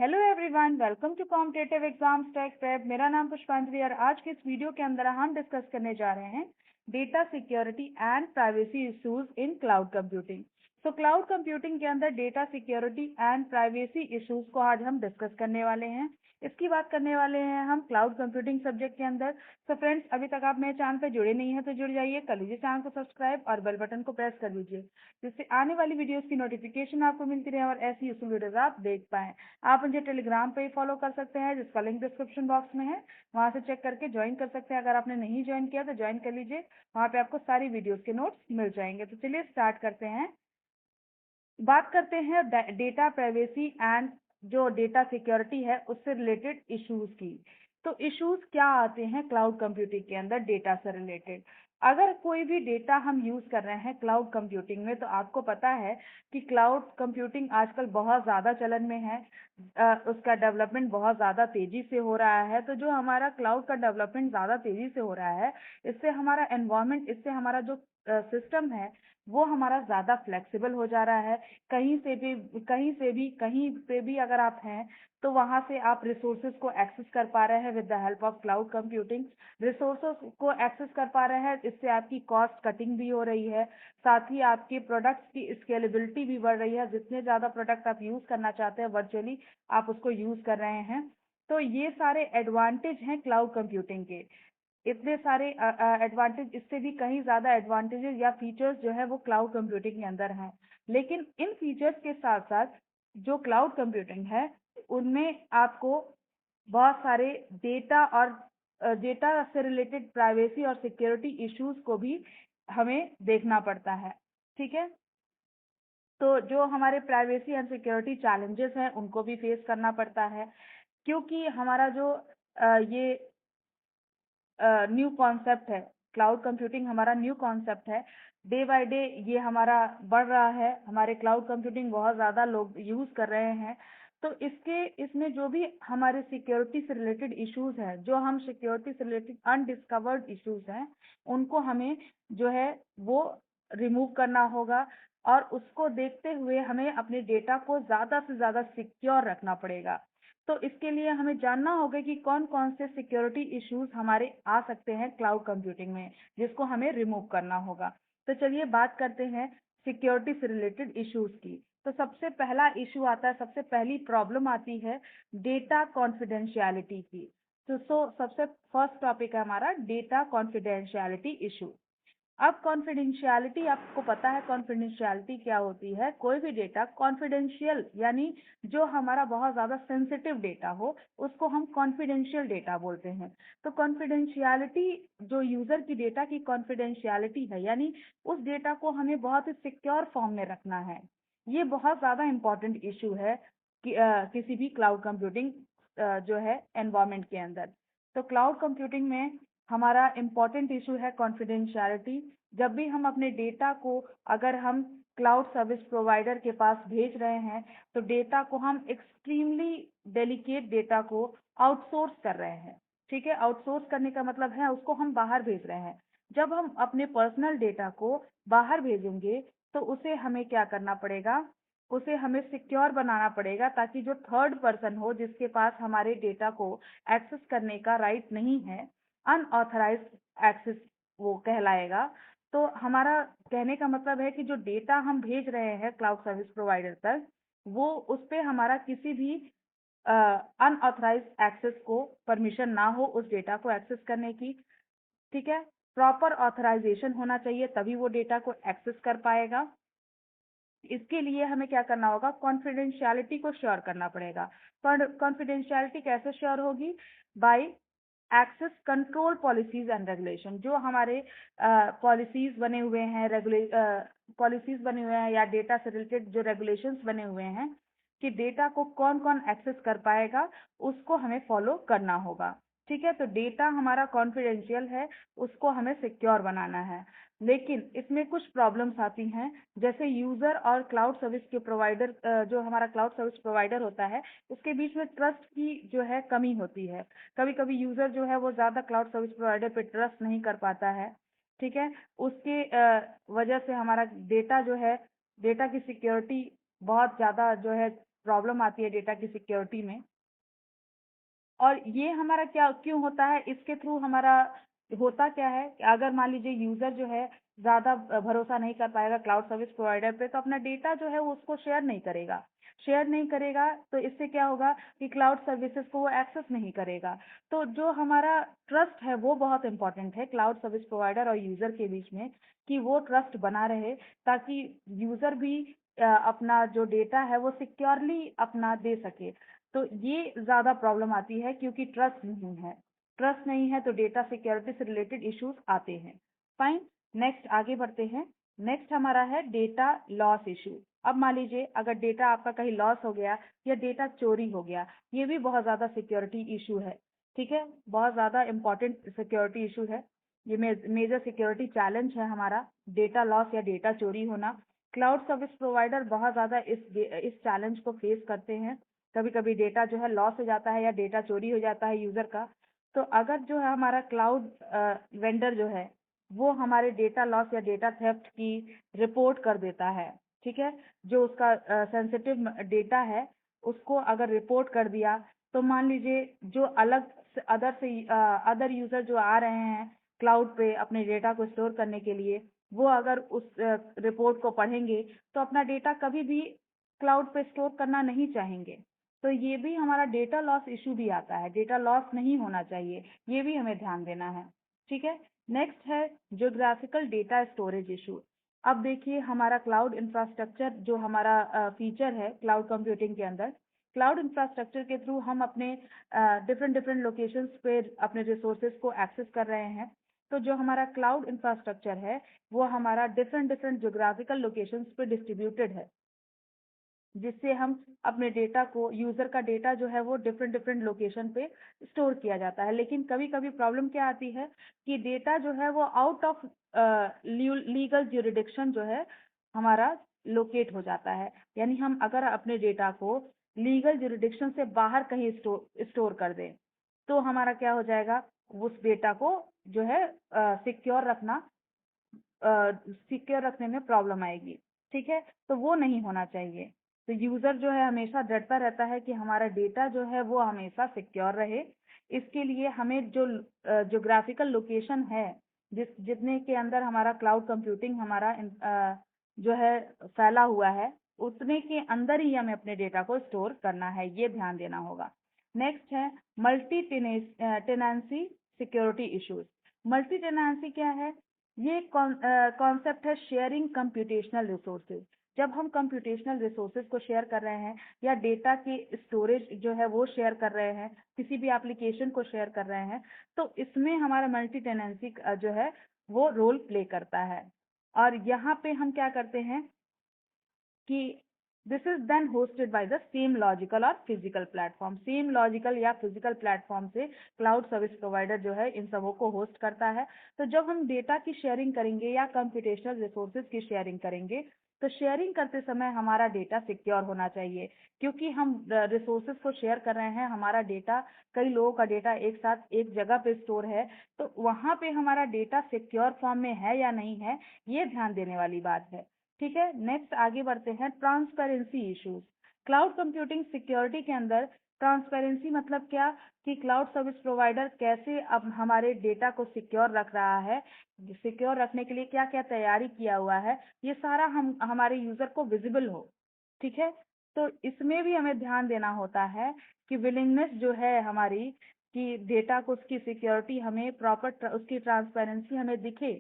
Hello everyone, welcome to competitive exams tech prep. मेरा नाम पुष्पांजलि और आज के इस वीडियो के अंदर हम डिस्कस करने जा रहे हैं data security and privacy issues in cloud computing. तो क्लाउड कंप्यूटिंग के अंदर data security and privacy issues को आज हम डिस्कस करने वाले हैं। इसकी बात करने वाले हैं हम क्लाउड कंप्यूटिंग सब्जेक्ट के अंदर। तो फ्रेंड्स, अभी तक आप मेरे चैनल पे जुड़े नहीं हैं तो जुड़ जाइए, कर लीजिए चैनल को सब्सक्राइब और बेल बटन को प्रेस कर लीजिए, जिससे आने वाली वीडियोस की नोटिफिकेशन आपको मिलती रहे और ऐसी यूजफुल वीडियोस आप देख पाएं। आप मुझे टेलीग्राम पे ही फॉलो कर सकते हैं, जिसका लिंक डिस्क्रिप्शन बॉक्स में है, वहां से चेक करके ज्वाइन कर सकते हैं। अगर आपने नहीं ज्वाइन किया तो ज्वाइन कर लीजिए, वहां पे आपको सारी वीडियोस के नोट्स मिल जाएंगे। तो चलिए स्टार्ट करते हैं। बात करते हैं डेटा प्राइवेसी एंड जो डेटा सिक्योरिटी है उससे रिलेटेड इश्यूज की। तो इश्यूज क्या आते हैं क्लाउड कंप्यूटिंग के अंदर डेटा से रिलेटेड? अगर कोई भी डेटा हम यूज कर रहे हैं क्लाउड कंप्यूटिंग में, तो आपको पता है कि क्लाउड कंप्यूटिंग आजकल बहुत ज्यादा चलन में है। उसका डेवलपमेंट बहुत ज्यादा तेजी से हो रहा है। तो जो हमारा क्लाउड का डेवलपमेंट ज्यादा तेजी से हो रहा है, इससे हमारा एनवायरमेंट, इससे हमारा जो सिस्टम है वो हमारा ज्यादा फ्लेक्सिबल हो जा रहा है। कहीं पे भी अगर आप हैं तो वहां से आप रिसोर्सेज को एक्सेस कर पा रहे हैं with the help of cloud computing. Resources को एक्सेस कर पा रहे हैं, इससे आपकी कॉस्ट कटिंग भी हो रही है, साथ ही आपके प्रोडक्ट्स की स्केलेबिलिटी भी बढ़ रही है। जितने ज्यादा प्रोडक्ट आप यूज करना चाहते हैं वर्चुअली, आप उसको यूज कर रहे हैं। तो ये सारे एडवांटेज हैं क्लाउड कंप्यूटिंग के। इतने सारे एडवांटेज, इससे भी कहीं ज्यादा एडवांटेजेस या फीचर्स जो है वो क्लाउड कंप्यूटिंग के अंदर हैं। लेकिन इन फीचर्स के साथ साथ जो क्लाउड कंप्यूटिंग है उनमें आपको बहुत सारे डेटा और डेटा से रिलेटेड प्राइवेसी और सिक्योरिटी इश्यूज को भी हमें देखना पड़ता है। ठीक है, तो जो हमारे प्राइवेसी एंड सिक्योरिटी चैलेंजेस हैं उनको भी फेस करना पड़ता है, क्योंकि हमारा जो ये न्यू कॉन्सेप्ट है, क्लाउड कंप्यूटिंग हमारा न्यू कॉन्सेप्ट है। डे बाय डे ये हमारा बढ़ रहा है, हमारे क्लाउड कंप्यूटिंग बहुत ज़्यादा लोग यूज़ कर रहे हैं। तो इसमें जो भी हमारे सिक्योरिटी से रिलेटेड इश्यूज हैं, जो हम सिक्योरिटी से रिलेटेड अनडिस्कवर्ड इश्यूज हैं, उनको हमें जो है वो रिमूव करना होगा। और उसको देखते हुए हमें अपने डेटा को ज़्यादा से ज़्यादा सिक्योर रखना पड़ेगा। तो इसके लिए हमें जानना होगा कि कौन कौन से सिक्योरिटी इश्यूज हमारे आ सकते हैं क्लाउड कंप्यूटिंग में, जिसको हमें रिमूव करना होगा। तो चलिए बात करते हैं सिक्योरिटी से रिलेटेड इश्यूज की। तो सबसे पहला इशू आता है, सबसे पहली प्रॉब्लम आती है डेटा कॉन्फिडेंशियलिटी की। तो सबसे फर्स्ट टॉपिक है हमारा डेटा कॉन्फिडेंशियलिटी इशू। अब कॉन्फिडेंशियलिटी, आपको पता है कॉन्फिडेंशियलिटी क्या होती है? कोई भी डेटा कॉन्फिडेंशियल, यानी जो हमारा बहुत ज्यादा सेंसिटिव डेटा हो उसको हम कॉन्फिडेंशियल डेटा बोलते हैं। तो कॉन्फिडेंशियलिटी, जो यूजर की डेटा की कॉन्फिडेंशियलिटी है, यानी उस डेटा को हमें बहुत ही सिक्योर फॉर्म में रखना है। ये बहुत ज्यादा इंपॉर्टेंट इशू है किसी भी क्लाउड कंप्यूटिंग जो है एनवायरमेंट के अंदर। तो क्लाउड कंप्यूटिंग में हमारा इम्पोर्टेंट इशू है कॉन्फिडेंशियलिटी। जब भी हम अपने डेटा को, अगर हम क्लाउड सर्विस प्रोवाइडर के पास भेज रहे हैं, तो डेटा को हम एक्सट्रीमली डेलिकेट डेटा को आउटसोर्स कर रहे हैं। ठीक है, आउटसोर्स करने का मतलब है उसको हम बाहर भेज रहे हैं। जब हम अपने पर्सनल डेटा को बाहर भेजेंगे तो उसे हमें क्या करना पड़ेगा? उसे हमें सिक्योर बनाना पड़ेगा, ताकि जो थर्ड पर्सन हो जिसके पास हमारे डेटा को एक्सेस करने का राइट नहीं है, अनऑथराइज्ड एक्सेस वो कहलाएगा। तो हमारा कहने का मतलब है कि जो डेटा हम भेज रहे हैं क्लाउड सर्विस प्रोवाइडर तक, वो उस पे हमारा किसी भी अनऑथराइज्ड एक्सेस को परमिशन ना हो उस डेटा को एक्सेस करने की। ठीक है, प्रॉपर ऑथराइजेशन होना चाहिए, तभी वो डेटा को एक्सेस कर पाएगा। इसके लिए हमें क्या करना होगा? कॉन्फिडेंशियलिटी को श्योर करना पड़ेगा। कॉन्फिडेंशियलिटी कैसे श्योर होगी? Bye access control policies and regulation. जो हमारे पॉलिसीज बने हुए हैं, पॉलिसीज बने हुए हैं या डेटा से रिलेटेड जो रेगुलेशंस बने हुए हैं कि डेटा को कौन कौन एक्सेस कर पाएगा, उसको हमें फॉलो करना होगा। ठीक है, तो डेटा हमारा कॉन्फिडेंशियल है, उसको हमें सिक्योर बनाना है। लेकिन इसमें कुछ प्रॉब्लम्स आती हैं, जैसे यूजर और क्लाउड सर्विस के प्रोवाइडर, जो हमारा क्लाउड सर्विस प्रोवाइडर होता है उसके बीच में ट्रस्ट की जो है कमी होती है। कभी कभी यूजर जो है वो ज्यादा क्लाउड सर्विस प्रोवाइडर पे ट्रस्ट नहीं कर पाता है। ठीक है, उसके वजह से हमारा डेटा जो है, डेटा की सिक्योरिटी बहुत ज्यादा जो है प्रॉब्लम आती है डेटा की सिक्योरिटी में। और ये हमारा क्या क्यों होता है, इसके थ्रू हमारा होता क्या है कि अगर मान लीजिए यूजर जो है ज्यादा भरोसा नहीं कर पाएगा क्लाउड सर्विस प्रोवाइडर पे, तो अपना डेटा जो है वो उसको शेयर नहीं करेगा। तो इससे क्या होगा कि क्लाउड सर्विसेज को वो एक्सेस नहीं करेगा। तो जो हमारा ट्रस्ट है वो बहुत इंपॉर्टेंट है क्लाउड सर्विस प्रोवाइडर और यूजर के बीच में, कि वो ट्रस्ट बना रहे, ताकि यूजर भी अपना जो डेटा है वो सिक्योरली अपना दे सके। तो ये ज्यादा प्रॉब्लम आती है क्योंकि ट्रस्ट नहीं है तो डेटा सिक्योरिटी से रिलेटेड इश्यूज आते हैं। फाइन, नेक्स्ट आगे बढ़ते हैं। नेक्स्ट हमारा है डेटा लॉस इशू। अब मान लीजिए अगर डेटा आपका कहीं लॉस हो गया या डेटा चोरी हो गया, ये भी बहुत ज्यादा सिक्योरिटी इशू है। ठीक है, बहुत ज्यादा इंपॉर्टेंट सिक्योरिटी इशू है। ये मेजर सिक्योरिटी चैलेंज है हमारा, डेटा लॉस या डेटा चोरी होना। क्लाउड सर्विस प्रोवाइडर बहुत ज्यादा इस चैलेंज को फेस करते हैं। कभी कभी डेटा जो है लॉस हो जाता है या डेटा चोरी हो जाता है यूजर का। तो अगर जो है हमारा क्लाउड वेंडर जो है वो हमारे डेटा लॉस या डेटा थेफ्ट की रिपोर्ट कर देता है, ठीक है, जो उसका सेंसिटिव डेटा है उसको अगर रिपोर्ट कर दिया, तो मान लीजिए जो अदर यूजर जो आ रहे हैं क्लाउड पे अपने डेटा को स्टोर करने के लिए, वो अगर उस रिपोर्ट को पढ़ेंगे तो अपना डेटा कभी भी क्लाउड पे स्टोर करना नहीं चाहेंगे। तो ये भी हमारा डेटा लॉस इशू भी आता है, डेटा लॉस नहीं होना चाहिए, ये भी हमें ध्यान देना है। ठीक है, नेक्स्ट है ज्योग्राफिकल डेटा स्टोरेज इशू। अब देखिए हमारा क्लाउड इंफ्रास्ट्रक्चर जो हमारा फीचर है क्लाउड कंप्यूटिंग के अंदर, क्लाउड इंफ्रास्ट्रक्चर के थ्रू हम अपने डिफरेंट डिफरेंट लोकेशंस पे अपने रिसोर्सेज को एक्सेस कर रहे हैं। तो जो हमारा क्लाउड इंफ्रास्ट्रक्चर है वो हमारा डिफरेंट डिफरेंट ज्योग्राफिकल लोकेशंस पे डिस्ट्रीब्यूटेड है, जिससे हम अपने डेटा को, यूजर का डेटा जो है वो डिफरेंट डिफरेंट लोकेशन पे स्टोर किया जाता है। लेकिन कभी कभी प्रॉब्लम क्या आती है कि डेटा जो है वो आउट ऑफ लीगल ज्यूरिडिक्शन जो है हमारा लोकेट हो जाता है। यानी हम अगर अपने डेटा को लीगल ज्यूरिडिक्शन से बाहर कहीं स्टोर कर दें, तो हमारा क्या हो जाएगा, उस डेटा को जो है सिक्योर रखने में प्रॉब्लम आएगी। ठीक है, तो वो नहीं होना चाहिए। तो यूजर जो है हमेशा डरता रहता है कि हमारा डेटा जो है वो हमेशा सिक्योर रहे। इसके लिए हमें जो ज्योग्राफिकल लोकेशन है जितने के अंदर हमारा क्लाउड कंप्यूटिंग हमारा जो है फैला हुआ है, उतने के अंदर ही हमें अपने डेटा को स्टोर करना है, ये ध्यान देना होगा। नेक्स्ट है multi tenancy security issues. Multi tenancy क्या है? ये कॉन्सेप्ट है शेयरिंग कंप्यूटेशनल रिसोर्सेज। जब हम कंप्यूटेशनल रिसोर्सेज को शेयर कर रहे हैं या डेटा की स्टोरेज जो है वो शेयर कर रहे हैं, किसी भी एप्लीकेशन को शेयर कर रहे हैं, तो इसमें हमारा मल्टी टेनेंसी जो है वो रोल प्ले करता है। और यहाँ पे हम क्या करते हैं कि this is then hosted by the same logical और फिजिकल प्लेटफॉर्म। सेम लॉजिकल या फिजिकल प्लेटफॉर्म से क्लाउड सर्विस प्रोवाइडर जो है इन सबों को होस्ट करता है। तो जब हम डेटा की शेयरिंग करेंगे या कंप्यूटेशनल रिसोर्सेज की शेयरिंग करेंगे, तो शेयरिंग करते समय हमारा डेटा सिक्योर होना चाहिए, क्योंकि हम रिसोर्सेज को शेयर कर रहे हैं, हमारा डेटा, कई लोगों का डेटा एक साथ एक जगह पे स्टोर है, तो वहां पे हमारा डेटा सिक्योर फॉर्म में है या नहीं है, ये ध्यान देने वाली बात है। ठीक है, नेक्स्ट आगे बढ़ते हैं, transparency issues. Cloud computing security के अंदर ट्रांसपेरेंसी मतलब क्या, कि क्लाउड सर्विस प्रोवाइडर कैसे अब हमारे डेटा को सिक्योर रख रहा है, सिक्योर रखने के लिए क्या क्या तैयारी किया हुआ है, ये सारा हम हमारे यूजर को विजिबल हो। ठीक है, तो इसमें भी हमें ध्यान देना होता है कि विलिंगनेस जो है हमारी, कि डेटा को, उसकी सिक्योरिटी हमें प्रॉपर, उसकी ट्रांसपेरेंसी हमें दिखे,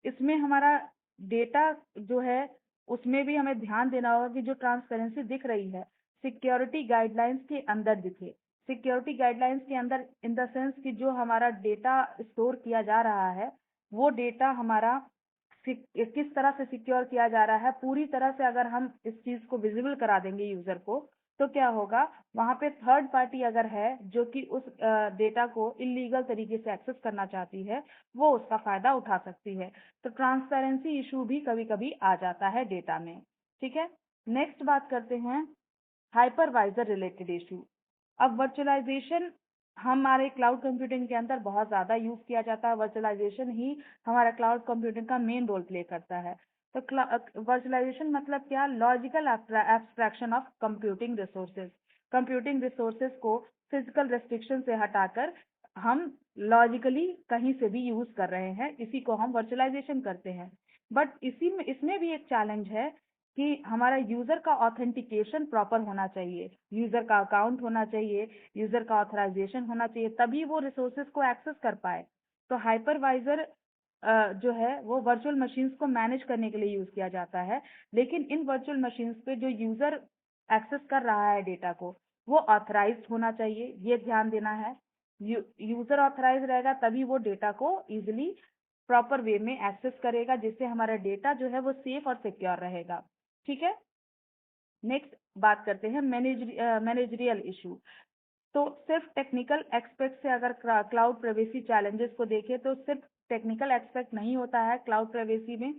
इसमें हमारा डेटा जो है उसमें भी हमें ध्यान देना होगा कि जो ट्रांसपेरेंसी दिख रही है सिक्योरिटी गाइडलाइंस के अंदर दिखे। सिक्योरिटी गाइडलाइंस के अंदर इन द सेंस कि जो हमारा डेटा स्टोर किया जा रहा है वो डेटा हमारा किस तरह से सिक्योर किया जा रहा है, पूरी तरह से अगर हम इस चीज को विजिबल करा देंगे यूजर को, तो क्या होगा, वहां पे थर्ड पार्टी अगर है जो कि उस डेटा को इलीगल तरीके से एक्सेस करना चाहती है, वो उसका फायदा उठा सकती है। तो ट्रांसपेरेंसी इशू भी कभी कभी आ जाता है डेटा में। ठीक है, नेक्स्ट बात करते हैं हाइपरवाइजर रिलेटेड इशू। अब वर्चुअलाइजेशन हमारे क्लाउड कंप्यूटिंग के अंदर बहुत ज्यादा यूज किया जाता है, वर्चुअलाइजेशन ही हमारा क्लाउड कंप्यूटिंग का मेन रोल प्ले करता है। तो वर्चुअलाइजेशन मतलब क्या? Logical abstraction of computing resources. Computing resources को फिजिकल रेस्ट्रिक्शन से हटाकर हम लॉजिकली कहीं से भी यूज कर रहे हैं, इसी को हम वर्चुअलाइजेशन करते हैं। बट इसी में इसमें भी एक चैलेंज है कि हमारा यूजर का ऑथेंटिकेशन प्रॉपर होना चाहिए, यूजर का अकाउंट होना चाहिए, यूजर का ऑथराइजेशन होना चाहिए, तभी वो रिसोर्सेज को एक्सेस कर पाए। तो हाइपरवाइजर जो है वो वर्चुअल मशीन्स को मैनेज करने के लिए यूज किया जाता है, लेकिन इन वर्चुअल मशीन्स पे जो यूजर एक्सेस कर रहा है डेटा को, वो ऑथराइज्ड होना चाहिए, ये ध्यान देना है। यूजर ऑथराइज रहेगा तभी वो डेटा को इजिली प्रॉपर वे में एक्सेस करेगा, जिससे हमारा डेटा जो है वो सेफ और सिक्योर रहेगा। ठीक है, नेक्स्ट बात करते हैं मैनेजरियल इशू। तो सिर्फ टेक्निकल एक्सपेक्ट से अगर क्लाउड प्राइवेसी चैलेंजेस को देखें तो सिर्फ टेक्निकल एक्सपेक्ट नहीं होता है क्लाउड प्राइवेसी में,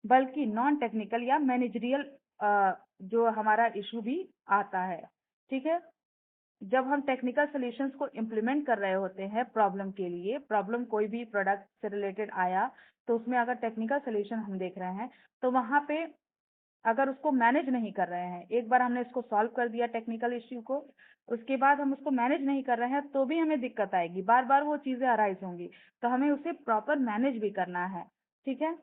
बल्कि नॉन टेक्निकल या मैनेजरियल जो हमारा इशू भी आता है। ठीक है, जब हम टेक्निकल सॉल्यूशंस को इम्प्लीमेंट कर रहे होते हैं प्रॉब्लम के लिए, प्रॉब्लम कोई भी प्रोडक्ट से रिलेटेड आया तो उसमें अगर टेक्निकल सॉल्यूशन हम देख रहे हैं, तो वहां पे अगर उसको मैनेज नहीं कर रहे हैं, एक बार हमने इसको सॉल्व कर दिया टेक्निकल इश्यू को, उसके बाद हम उसको मैनेज नहीं कर रहे हैं तो भी हमें दिक्कत आएगी, बार बार वो चीजें अराइज होंगी। तो हमें उसे प्रॉपर मैनेज भी करना है। ठीक है,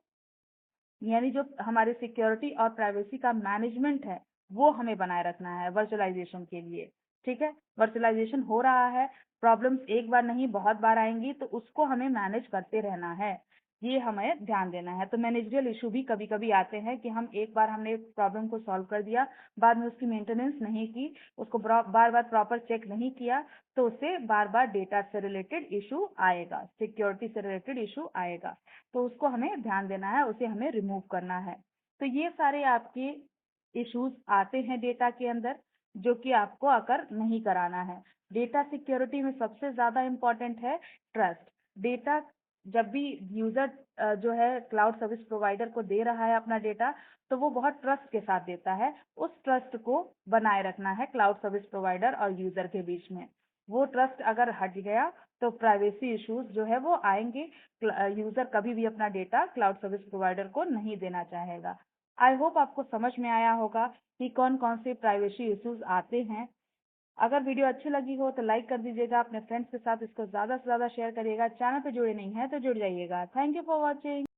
यानी जो हमारी सिक्योरिटी और प्राइवेसी का मैनेजमेंट है वो हमें बनाए रखना है वर्चुअलाइजेशन के लिए। ठीक है, वर्चुअलाइजेशन हो रहा है, प्रॉब्लम्स एक बार नहीं बहुत बार आएंगी, तो उसको हमें मैनेज करते रहना है, ये हमें ध्यान देना है। तो मैनेजरियल इशू भी कभी कभी आते हैं कि हम एक बार हमने प्रॉब्लम को सॉल्व कर दिया, बाद में उसकी मेंटेनेंस नहीं की, उसको बार बार प्रॉपर चेक नहीं किया, तो उससे बार बार डेटा से रिलेटेड इशू आएगा, सिक्योरिटी से रिलेटेड इशू आएगा, तो उसको हमें ध्यान देना है, उसे हमें रिमूव करना है। तो ये सारे आपके इश्यूज आते हैं डेटा के अंदर, जो कि आपको अगर नहीं कराना है। डेटा सिक्योरिटी में सबसे ज्यादा इम्पोर्टेंट है ट्रस्ट। डेटा जब भी यूजर जो है क्लाउड सर्विस प्रोवाइडर को दे रहा है अपना डेटा, तो वो बहुत ट्रस्ट के साथ देता है, उस ट्रस्ट को बनाए रखना है क्लाउड सर्विस प्रोवाइडर और यूजर के बीच में। वो ट्रस्ट अगर हट गया तो प्राइवेसी इश्यूज जो है वो आएंगे, यूजर कभी भी अपना डेटा क्लाउड सर्विस प्रोवाइडर को नहीं देना चाहेगा। आई होप आपको समझ में आया होगा कि कौन कौन से प्राइवेसी इश्यूज आते हैं। अगर वीडियो अच्छी लगी हो तो लाइक कर दीजिएगा, अपने फ्रेंड्स के साथ इसको ज़्यादा से ज़्यादा शेयर करिएगा, चैनल पे जुड़े नहीं हैं तो जुड़ जाइएगा। Thank you for watching.